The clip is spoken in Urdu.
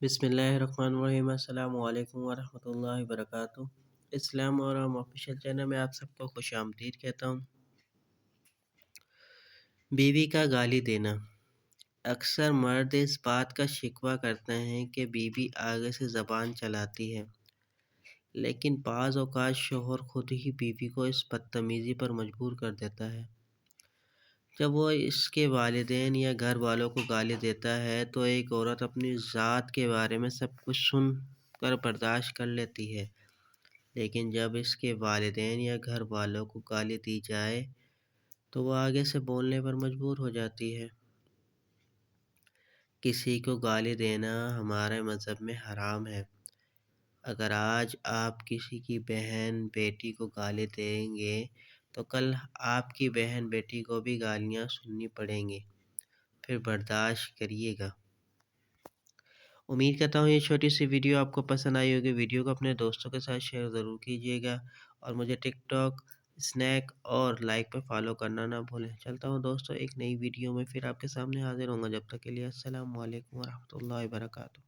بسم اللہ الرحمن الرحیم۔ السلام علیکم ورحمۃ اللہ وبرکاتہ۔ اسلام اور آفیشیل چینل میں آپ سب کو خوش آمدید کہتا ہوں۔ بیوی کا گالی دینا۔ اکثر مرد اس بات کا شکوہ کرتے ہیں کہ بیوی آگے سے زبان چلاتی ہے، لیکن بعض اوقات شوہر خود ہی بیوی کو اس بدتمیزی پر مجبور کر دیتا ہے۔ جب وہ اس کے والدین یا گھر والوں کو گالی دیتا ہے تو ایک عورت اپنی ذات کے بارے میں سب کچھ سن کر برداشت کر لیتی ہے، لیکن جب اس کے والدین یا گھر والوں کو گالی دی جائے تو وہ آگے سے بولنے پر مجبور ہو جاتی ہے۔ کسی کو گالی دینا ہمارے مذہب میں حرام ہے۔ اگر آج آپ کسی کی بہن بیٹی کو گالی دیں گے تو کل آپ کی بہن بیٹی کو بھی گالیاں سننی پڑیں گی، پھر برداشت کریے گا۔ امید کرتا ہوں یہ چھوٹی سی ویڈیو آپ کو پسند آئی ہوگی۔ ویڈیو کو اپنے دوستوں کے ساتھ شیئر ضرور کیجیے گا، اور مجھے ٹک ٹاک، اسنیک اور لائک پہ فالو کرنا نہ بھولیں۔ چلتا ہوں دوستوں، ایک نئی ویڈیو میں پھر آپ کے سامنے حاضر ہوں گا۔ جب تک کے لیے السلام علیکم ورحمۃ اللہ وبرکاتہ۔